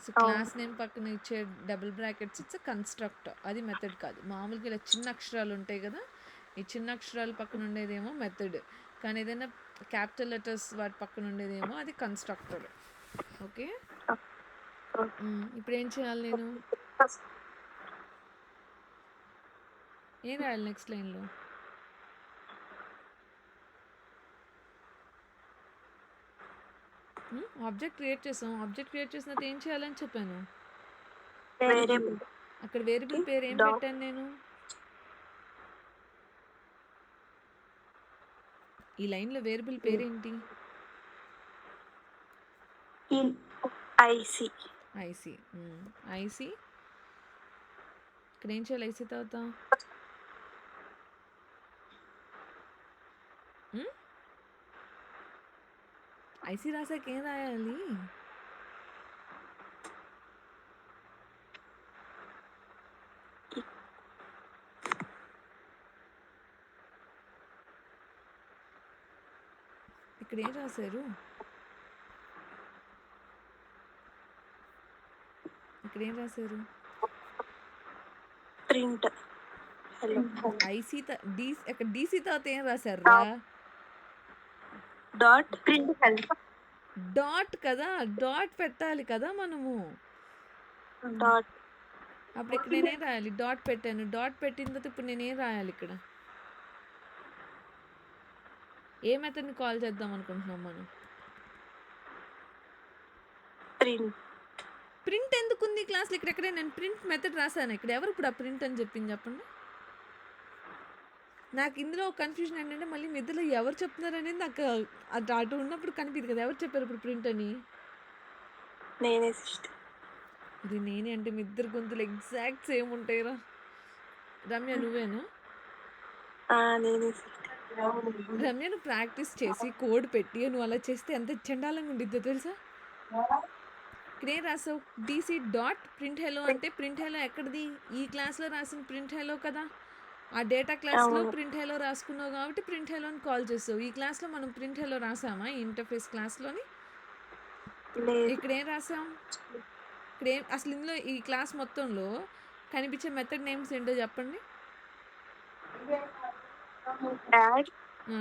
సో క్లాస్ నేమ్ పక్కన ఇచ్చే డబుల్ బ్రాకెట్స్ ఇట్స్ కన్స్ట్రక్ట్, అది మెథడ్ కాదు. మామూలుగా ఇలా చిన్న అక్షరాలు ఉంటాయి కదా, ఈ చిన్న అక్షరాలు పక్కన ఉండేదేమో మెథడ్, కానీ ఏదైనా క్యాపిటల్ లెటర్స్ వాటి పక్కన ఉండేదేమో అది కన్స్ట్రక్టర్. ఓకే, ఇప్పుడు ఏం చేయాలి? నేను ఏం రాయాలి నెక్స్ట్ లైన్లో? ఆబ్జెక్ట్ క్రియేట్ చేసాం. ఆబ్జెక్ట్ క్రియేట్ చేసినట్టు ఏం చేయాలని చెప్పాను? వేరియబుల్ అక్కడ వేరియబుల్ పేరు ఏం పెట్టాను నేను? ఈ లైన్లో వేరియబుల్ పేరేంటి? ఐసి. ఐసి. ఐసి ఇక్కడ ఏం చేయాలి? ఐసి తర్వాత ఐసి రాసాక ఏం రాయాలి? ఇక్కడ ఏం రాశారు? ఇక్కడ ఏం రాశారు? ప్రింట్ ఐసి అక్కడ డీసీ తర్వాత ఏం రాశారు రా? డాట్ ప్రింట్ డాట్ కదా, డాట్ పెట్టాలి కదా మనము. డాట్ అప్పుడు ఇక్కడ నేనేం రాయాలి? డాట్ పెట్టాను. డాట్ పెట్టిన తర్వాత ఇప్పుడు నేనేం రాయాలి? ఇక్కడ ఏ మెథడ్ని కాల్ చేద్దాం అనుకుంటున్నాం మనం? ప్రింట్ ఎందుకు ఉంది క్లాస్లో? ఇక్కడెక్కడే నేను ప్రింట్ మెథడ్ రాశాను. ఇక్కడ ఎవరు ఇప్పుడు ఆ ప్రింట్ అని చెప్పింది చెప్పండి. నాకు ఇందులో కన్ఫ్యూజన్ ఏంటంటే మళ్ళీ నిద్రలో ఎవరు చెప్తున్నారు అనేది నాకు అటు ఉన్నప్పుడు కనిపించదు కదా, ఎవరు చెప్పారు ఇప్పుడు ప్రింట్ అని? నేనే. ఇది నేనే అంటే మీ ఇద్దరు గొంతులు ఎగ్జాక్ట్ సేమ్ ఉంటాయిరా. రమ్య నువ్వేనా? నేనే. రమ్య నువ్వు ప్రాక్టీస్ చేసి కోడ్ పెట్టి నువ్వు అలా చేస్తే ఎంత చండాలంగా ఉండిద్దో తెలుసా? ఇక్కడేం రాసావు? డీసీ డాట్ ప్రింట్ హెలో అంటే ప్రింట్ హెలో ఎక్కడిది? ఈ క్లాస్లో రాసిన ప్రింట్ హెలో కదా. ఆ డేటా క్లాస్లో అవును. ప్రింట్ హెలో రాసుకున్నావు కాబట్టి ప్రింట్ హెలో అని కాల్ చేసావు. ఈ క్లాస్లో మనం ప్రింట్ హెలో రాసామా ఈ ఇంటర్ఫేస్ క్లాస్లోని? లేదు. ఇక్కడేం రాసాం? ఇక్కడేం అసలు ఇందులో ఈ క్లాస్ మొత్తంలో కనిపించే మెథడ్ నేమ్స్ ఏంటో చెప్పండి. యాడ్, ఆ,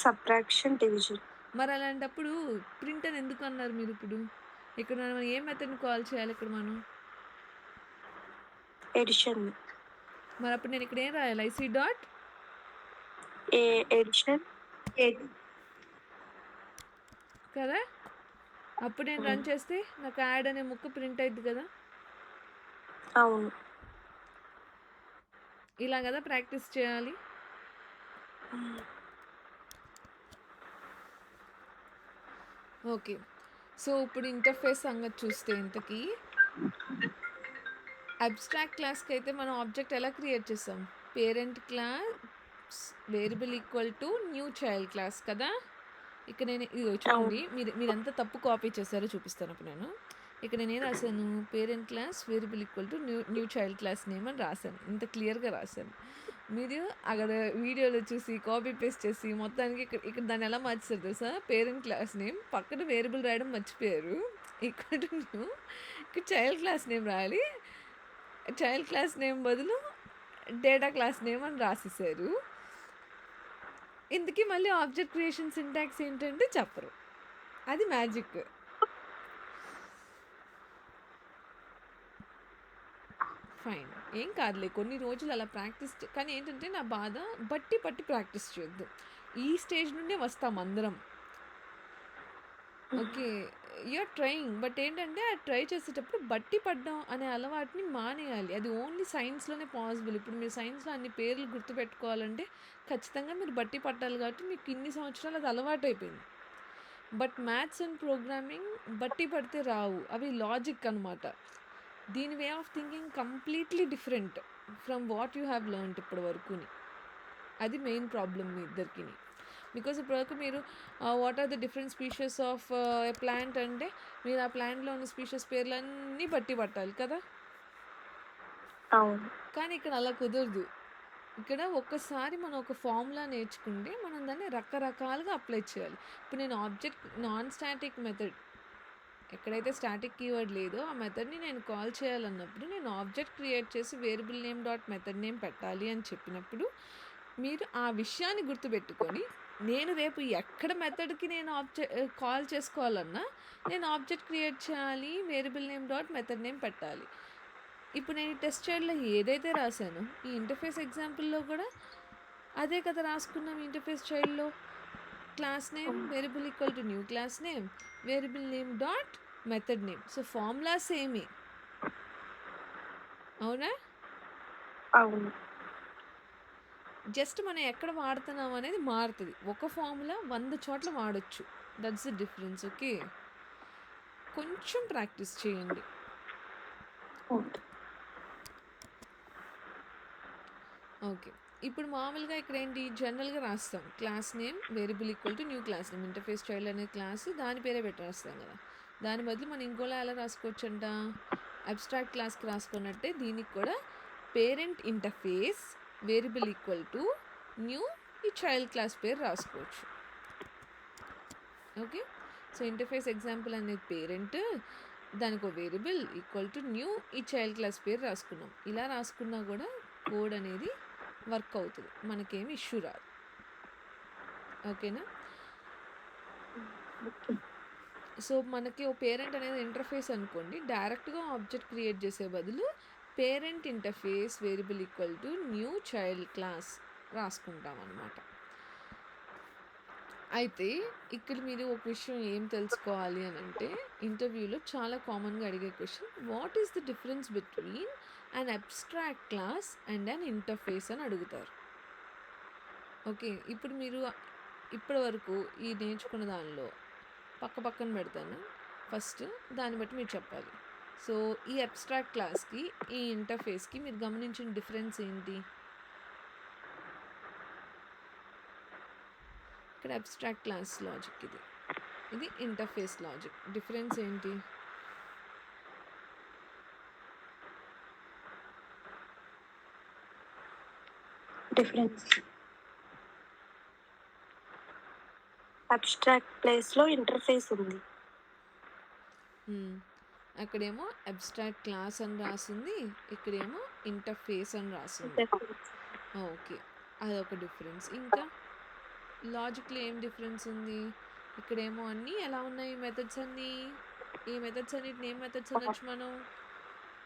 సబ్ట్రాక్షన్, డివిజన్. మరి అలాంటప్పుడు ప్రింట్ అని ఎందుకు అన్నారు మీరు ఇప్పుడు? ఇక్కడ మనం ఏ మెథడ్ని కాల్ చేయాలి ఇక్కడ మనం? ఎడిషన్. మరి అప్పుడు నేను ఇక్కడ ఏం రాయాలి? ఐసీ డాట్ ఎడిషన్ కదా. అప్పుడు నేను రన్ చేస్తే నాకు యాడ్ అనే ముక్క ప్రింట్ అయింది కదా. అవును. ఇలా కదా ప్రాక్టీస్ చేయాలి. ఓకే, సో ఇప్పుడు ఇంటర్ఫేస్ సంగతి చూస్తే ఇంతకీ అబ్స్ట్రాక్ట్ క్లాస్కి అయితే మనం ఆబ్జెక్ట్ ఎలా క్రియేట్ చేస్తాం? Parent class variable equal to new child class కదా. ఇక్కడ నేను ఇది చూడండి, మీరంతా తప్పు కాపీ చేశారో చూపిస్తాను. అప్పుడు నేను ఇక్కడ నేనేం రాశాను? Parent class variable equal to new child class name అని రాశాను. ఇంత క్లియర్గా రాశాను. మీరు అక్కడ వీడియోలో చూసి కాపీ పేస్ట్ చేసి మొత్తానికి ఇక్కడ దాన్ని ఎలా మార్చారు తెలుసా? పేరెంట్ క్లాస్ నేమ్ పక్కన వేరియబుల్ రాయడం మర్చిపోయారు. ఈక్వల్ టు న్యూ, ఇక్కడ చైల్డ్ క్లాస్ నేమ్ రాయాలి. చైల్డ్ క్లాస్ నేమ్ బదులు డేటా క్లాస్ నేమ్ అని రాసేసారు. ఇందుకీ మళ్ళీ ఆబ్జెక్ట్ క్రియేషన్ సింటాక్స్ ఏంటంటే చెప్పరు. అది మ్యాజిక్. ఫైన్, ఏం కాదులే, కొన్ని రోజులు అలా ప్రాక్టీస్ కానీ ఏంటంటే నా బాధ బట్టి ప్రాక్టీస్ చేయొద్దు. ఈ స్టేజ్ నుండే వస్తాం అందరం. ఓకే, యూఆర్ ట్రయింగ్, బట్ ఏంటంటే ఆ ట్రై చేసేటప్పుడు బట్టి పడ్డం అనే అలవాటుని మానేయాలి. అది ఓన్లీ సైన్స్లోనే పాసిబుల్. ఇప్పుడు మీరు సైన్స్లో అన్ని పేర్లు గుర్తుపెట్టుకోవాలంటే ఖచ్చితంగా మీరు బట్టి పట్టాలి కాబట్టి మీకు ఇన్ని సంవత్సరాలు అది అలవాటు అయిపోయింది. బట్ మ్యాథ్స్ అండ్ ప్రోగ్రామింగ్ బట్టి పడితే రావు, అవి లాజిక్ అనమాట. దీని way of thinking completely different from what you have learned ఇప్పటి వరకుని. అది మెయిన్ ప్రాబ్లమ్ మీ ఇద్దరికి. బికాజ్ ఇప్పటివరకు మీరు what are the different species of a plant అంటే మీరు ఆ ప్లాంట్లో ఉన్న స్పీషీస్ పేర్లన్నీ బట్టి పట్టాలి కదా. అవును. కానీ ఇక్కడ అలా కుదరదు. ఇక్కడ ఒక్కసారి మనం ఒక ఫార్ములా నేర్చుకుంటే మనం దాన్ని రకరకాలుగా అప్లై చేయాలి. ఇప్పుడు నేను ఆబ్జెక్ట్ నాన్ స్టాటిక్ మెథడ్, ఎక్కడైతే స్టాటిక్ కీవర్డ్ లేదో ఆ మెథడ్ని నేను కాల్ చేయాలన్నప్పుడు నేను ఆబ్జెక్ట్ క్రియేట్ చేసి variable name dot method name పెట్టాలి అని చెప్పినప్పుడు మీరు ఆ విషయాన్ని గుర్తుపెట్టుకొని నేను రేపు ఎక్కడ మెథడ్కి నేను కాల్ చేసుకోవాలన్నా నేను ఆబ్జెక్ట్ క్రియేట్ చేయాలి, variable name dot method name పెట్టాలి. ఇప్పుడు నేను ఈ టెస్ట్ చైల్డ్లో ఏదైతే రాశానో ఈ ఇంటర్ఫేస్ ఎగ్జాంపుల్లో కూడా అదే కదా రాసుకున్నాం. ఇంటర్ఫేస్ చైల్డ్లో class name variable equal to new class name variable name dot method name. So formula సేమే, అవునా? అవును. జస్ట్ మనం ఎక్కడ వాడుతున్నాం అనేది మారుతుంది. ఒక ఫార్ములా 100 చోట్ల వాడచ్చు. That's the difference. ఓకే, కొంచెం ప్రాక్టీస్ చేయండి. ఓకే, ఇప్పుడు మామూలుగా ఇక్కడ ఏంటి జనరల్గా రాస్తాం class name variable equal to new class name. Interface child అనే క్లాస్ దాని పేరే పెట్టి రాస్తాం కదా. దాని బదులు మనం ఇంకోలా ఎలా రాసుకోవచ్చు అంట? అబ్స్ట్రాక్ట్ క్లాస్కి రాసుకున్నట్టే దీనికి కూడా parent interface variable equal to new ఈ చైల్డ్ క్లాస్ పేరు రాసుకోవచ్చు. ఓకే, సో ఇంటర్ఫేస్ ఎగ్జాంపుల్ అనేది పేరెంట్, దానికి ఒక వేరియబుల్ ఈక్వల్ టు న్యూ ఈ చైల్డ్ క్లాస్ పేరు రాసుకున్నాం. ఇలా రాసుకున్నా కూడా కోడ్ అనేది వర్క్ అవుతుంది, మనకేమి ఇష్యూ రాదు. ఓకేనా? సో మనకి ఓ పేరెంట్ అనేది ఇంటర్ఫేస్ అనుకోండి, డైరెక్ట్గా ఆబ్జెక్ట్ క్రియేట్ చేసే బదులు parent interface variable equal to new child class రాసుకుంటాం అన్నమాట. అయితే ఇక్కడ మీరు ఒక విషయం ఏం తెలుసుకోవాలి అని అంటే ఇంటర్వ్యూలో చాలా కామన్గా అడిగే question, what is the difference between an abstract class and an interface అని అడుగుతారు. ఓకే, ఇప్పుడు మీరు ఇప్పటి వరకు ఈ నేర్చుకున్న దానిలో పక్కన పెడతాను. ఫస్ట్ దాన్ని బట్టి మీరు చెప్పాలి. సో ఈ అబ్స్ట్రాక్ట్ క్లాస్కి ఈ ఇంటర్ఫేస్కి మీరు గమనించిన డిఫరెన్స్ ఏంటి? ఇక్కడ అబ్స్ట్రాక్ట్ క్లాస్ లాజిక్ ఇది. ఇది ఇంటర్ఫేస్ లాజిక్. డిఫరెన్స్ ఏంటి? డిఫరెన్స్ అబ్స్ట్రాక్ట్ ప్లేస్ లో ఇంటర్ఫేస్ ఉంది. అక్కడేమో అబ్స్ట్రాక్ట్ క్లాస్ అని రాసింది, ఇక్కడేమో ఇంటర్ఫేస్ అని రాసింది. ఓకే, అదొక డిఫరెన్స్. ఇంకా లాజిక్లో ఏం డిఫరెన్స్ ఉంది? ఇక్కడేమో అన్నీ ఎలా ఉన్నాయి మెథడ్స్ అన్నీ? ఈ మెథడ్స్ అన్నిటిని ఏం మెథడ్స్ అనొచ్చు మనం?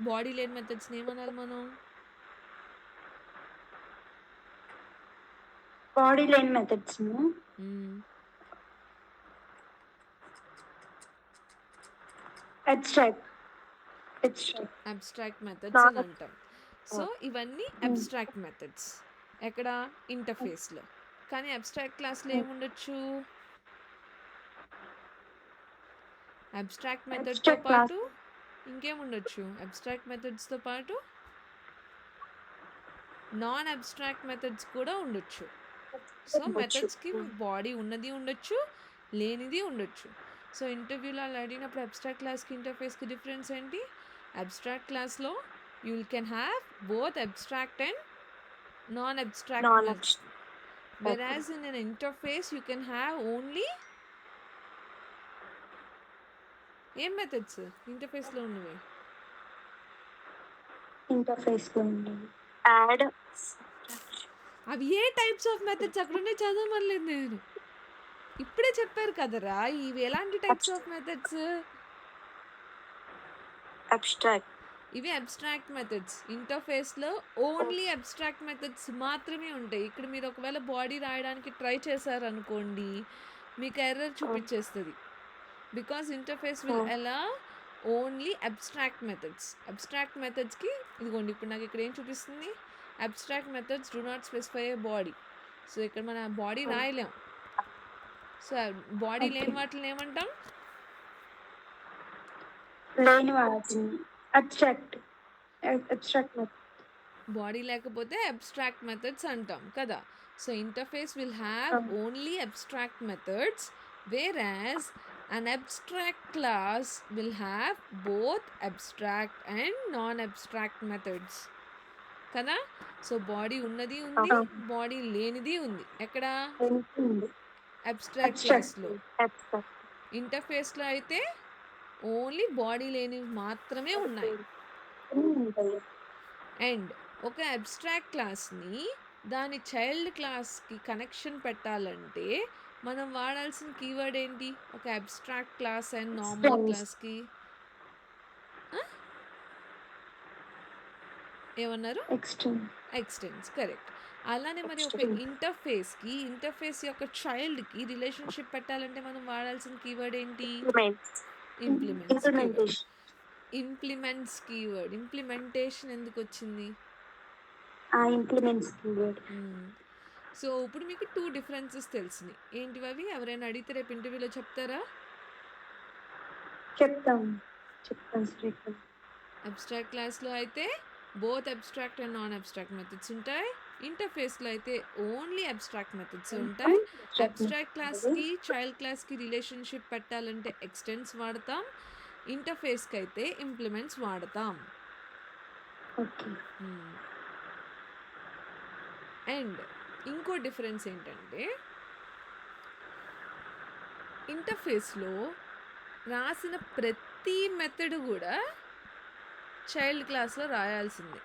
బాడీ లేని మెథడ్స్ని ఏమనాలి మనం? బాడీ లేని మెథడ్స్ అబ్స్ట్రాక్ట్ మెథడ్స్ అని అంటాం. సో ఇవన్నీ అబ్స్ట్రాక్ట్ మెథడ్స్ ఎక్కడ? ఇంటర్ఫేస్లో. కానీ అబ్స్ట్రాక్ట్ క్లాస్లో ఏముండొచ్చు? అబ్స్ట్రాక్ట్ మెథడ్తో పాటు ఇంకేముండొచ్చు? అబ్స్ట్రాక్ట్ మెథడ్స్తో పాటు నాన్ అబ్స్ట్రాక్ట్ మెథడ్స్ కూడా ఉండొచ్చు. సో మెథడ్స్కి బాడీ ఉన్నది ఉండొచ్చు, లేనిది ఉండొచ్చు. సో ఇంటర్వ్యూలో అలా అడిగినప్పుడు అబ్స్ట్రాక్ట్ క్లాస్కి ఇంటర్ఫేస్కి డిఫరెన్స్ ఏంటి? అబ్స్ట్రాక్ట్ క్లాస్లో you can have both abstract and non abstract methods. whereas in an interface you can have only ఏం మెథడ్స్ ఇంటర్ఫేస్లో ఉన్నవి? యాడ్ అవి ఏ టైప్స్ ఆఫ్ మెథడ్స్ అక్కడుండే చదవమనలేదు నేను. ఇప్పుడే చెప్పారు కదరా ఇవి ఎలాంటి టైప్స్ ఆఫ్ మెథడ్స్. అబ్స్ట్రాక్ట్ ఇవి అబ్స్ట్రాక్ట్ మెథడ్స్. ఇంటర్ఫేస్లో ఓన్లీ అబ్స్ట్రాక్ట్ మెథడ్స్ మాత్రమే ఉంటాయి. ఇక్కడ మీరు ఒకవేళ బాడీ రాయడానికి ట్రై చేశారనుకోండి మీకు ఎర్రర్ చూపించేస్తుంది. బికాస్ ఇంటర్ఫేస్ విల్ అలా ఓన్లీ అబ్స్ట్రాక్ట్ మెథడ్స్. అబ్స్ట్రాక్ట్ మెథడ్స్కి ఇదిగోండి ఇప్పుడు నాకు ఇక్కడ ఏం చూపిస్తుంది? Abstract methods do not specify A body. So ఇక్కడ మన బాడీ రాయలేం. సో బాడీ లేని వాటిని ఏమంటాం? లేని వాటిని అబ్స్ట్రాక్ట్ బాడీ లేకపోతే అబ్స్ట్రాక్ట్ మెథడ్స్ అంటాం కదా. So interface will have only abstract methods whereas an abstract class will have both abstract and non-abstract methods కదా. సో బాడీ ఉన్నది ఉంది, బాడీ లేనిది ఉంది. ఎక్కడ? అబ్స్ట్రాక్ట్ క్లాస్లో. ఇంటర్ఫేస్లో అయితే ఓన్లీ బాడీ లేనివి మాత్రమే ఉన్నాయి. అండ్ ఒక అబ్స్ట్రాక్ట్ క్లాస్ని దాని చైల్డ్ క్లాస్కి కనెక్షన్ పెట్టాలంటే మనం వాడాల్సిన కీవర్డ్ ఏంటి? ఒక అబ్స్ట్రాక్ట్ క్లాస్ అండ్ నార్మల్ క్లాస్కి ఏమన్నారు? ఎక్స్టెన్స్. కరెక్ట్. అలానే మరి ఒక ఇంటర్ఫేస్కి ఇంటర్ఫేస్ యొక్క చైల్డ్కి రిలేషన్షిప్ పెట్టాలంటే మనం వాడాల్సిన కీవర్డ్ ఏంటి? Implements keyword. ఇంప్లిమెంటేషన్ ఎందుకు వచ్చింది? సో ఇప్పుడు మీకు 2 డిఫరెన్సెస్ తెలిసినాయి. ఏంటివి అవి? ఎవరైనా అడిగితే రేపు ఇంటర్వ్యూలో చెప్తారా? చెప్తాను. అబ్స్ట్రాక్ట్ క్లాస్లో అయితే both abstract and non abstract methods ఉంటాయి. ఇంటర్ఫేస్లో అయితే ఓన్లీ అబ్స్ట్రాక్ట్ మెథడ్స్ ఉంటాయి. అబ్స్ట్రాక్ట్ క్లాస్కి చైల్డ్ క్లాస్కి రిలేషన్షిప్ పెట్టాలంటే ఎక్స్టెన్స్ వాడతాం, ఇంటర్ఫేస్కి అయితే ఇంప్లిమెంట్స్ వాడతాం. అండ్ ఇంకో డిఫరెన్స్ ఏంటంటే ఇంటర్ఫేస్లో రాసిన ప్రతి మెథడ్ కూడా చైల్డ్ క్లాస్లో రాయాల్సిందే.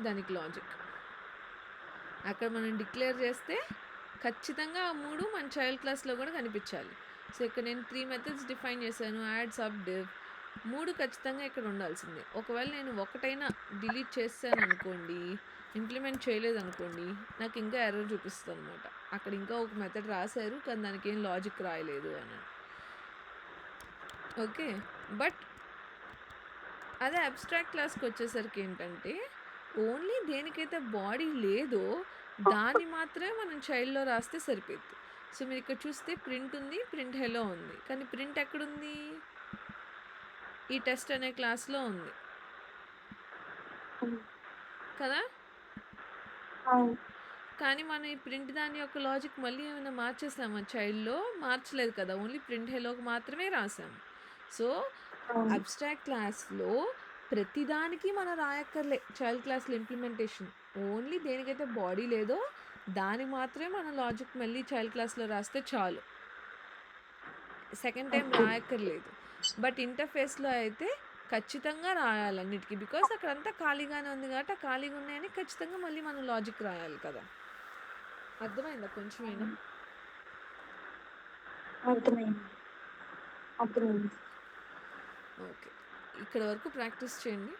దానికి లాజిక్ అక్కడ మనం డిక్లేర్ చేస్తే ఖచ్చితంగా ఆ 3 మన చైల్డ్ క్లాస్లో కూడా కనిపించాలి. సో ఇక్కడ నేను 3 మెథడ్స్ డిఫైన్ చేశాను, యాడ్, సబ్, డివ్. 3 ఖచ్చితంగా ఇక్కడ ఉండాల్సిందే. ఒకవేళ నేను ఒకటైనా డిలీట్ చేస్తాను అనుకోండి, ఇంప్లిమెంట్ చేయలేదు అనుకోండి, నాకు ఇంకా ఎర్రర్ చూపిస్తుంది అనమాట. అక్కడ ఇంకా ఒక మెథడ్ రాశారు కానీ దానికి ఏం లాజిక్ రాయలేదు అని. ఓకే, బట్ అదే అబ్స్ట్రాక్ట్ క్లాస్కి వచ్చేసరికి ఏంటంటే ఓన్లీ దేనికైతే బాడీ లేదో దాన్ని మాత్రమే మనం చైల్డ్లో రాస్తే సరిపోద్ది. సో మీరు ఇక్కడ చూస్తే ప్రింట్ ఉంది, ప్రింట్ హెలో ఉంది, కానీ ప్రింట్ ఎక్కడుంది? ఈ టెస్ట్ అనే క్లాస్లో ఉంది కదా. కానీ మనం ఈ ప్రింట్ దాని యొక్క లాజిక్ మళ్ళీ ఏమైనా మార్చేసామా చైల్డ్‌లో? మార్చలేదు కదా! ఓన్లీ ప్రింట్ హెలోకి మాత్రమే రాసాము. సో, అవును. అబ్స్ట్రాక్ట్ క్లాస్‌లో ప్రతిదానికి మనం రాయక్కర్లే చైల్డ్ క్లాస్‌లో ఇంప్లిమెంటేషన్. ఓన్లీ దేనికైతే బాడీ లేదో దానికి మాత్రమే మనం లాజిక్ మళ్ళీ చైల్డ్ క్లాస్‌లో రాస్తే చాలు. Second time okay. రాయక్కర్లేదు. బట్ ఇంటర్ఫేస్‌లో అయితే ఖచ్చితంగా రాయాలి అన్నిటికి. బికాజ్ అక్కడంతా ఖాళీగానే ఉంది కాబట్టి ఆ ఖాళీగా ఉన్నాయని ఖచ్చితంగా మళ్ళీ మనం లాజిక్ రాయాలి కదా! అర్థమైందా కొంచెమైనా? అర్థమైంది. అర్థమైంది. ఓకే. ఇక్కడ వరకు ప్రాక్టీస్ చేయండి.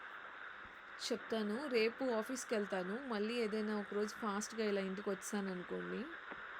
చెప్తాను. రేపు ఆఫీస్‌కెళ్తాను. మళ్ళీ ఏదైనా ఒకరోజు ఫాస్ట్‌గా ఇలా ఇంటికొచ్చేసాననుకోండి